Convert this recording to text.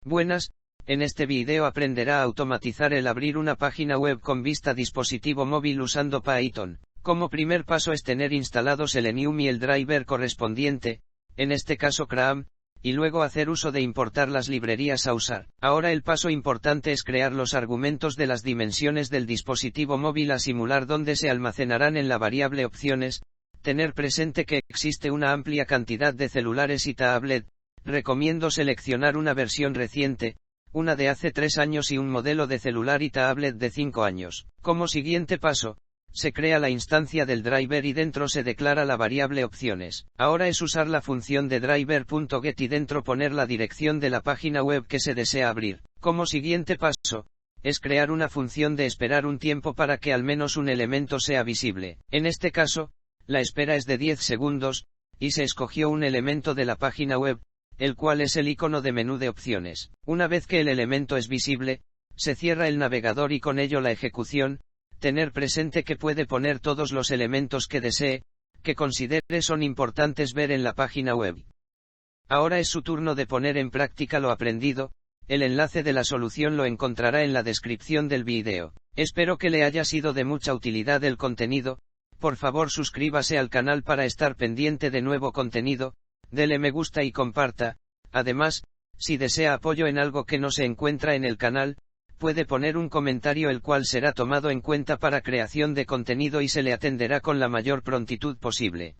Buenas, en este video aprenderá a automatizar el abrir una página web con vista dispositivo móvil usando Python. Como primer paso es tener instalados Selenium y el driver correspondiente, en este caso CRAM, y luego hacer uso de importar las librerías a usar. Ahora el paso importante es crear los argumentos de las dimensiones del dispositivo móvil a simular donde se almacenarán en la variable opciones, tener presente que existe una amplia cantidad de celulares y tablet. Recomiendo seleccionar una versión reciente, una de hace 3 años y un modelo de celular y tablet de 5 años. Como siguiente paso, se crea la instancia del driver y dentro se declara la variable opciones. Ahora es usar la función de driver.get y dentro poner la dirección de la página web que se desea abrir. Como siguiente paso, es crear una función de esperar un tiempo para que al menos un elemento sea visible. En este caso, la espera es de 10 segundos, y se escogió un elemento de la página web, el cual es el icono de menú de opciones. Una vez que el elemento es visible, se cierra el navegador y con ello la ejecución. Tener presente que puede poner todos los elementos que desee, que considere son importantes ver en la página web. Ahora es su turno de poner en práctica lo aprendido. El enlace de la solución lo encontrará en la descripción del vídeo. Espero que le haya sido de mucha utilidad el contenido. Por favor suscríbase al canal para estar pendiente de nuevo contenido. Dele me gusta y comparta. Además, si desea apoyo en algo que no se encuentra en el canal, puede poner un comentario el cual será tomado en cuenta para creación de contenido y se le atenderá con la mayor prontitud posible.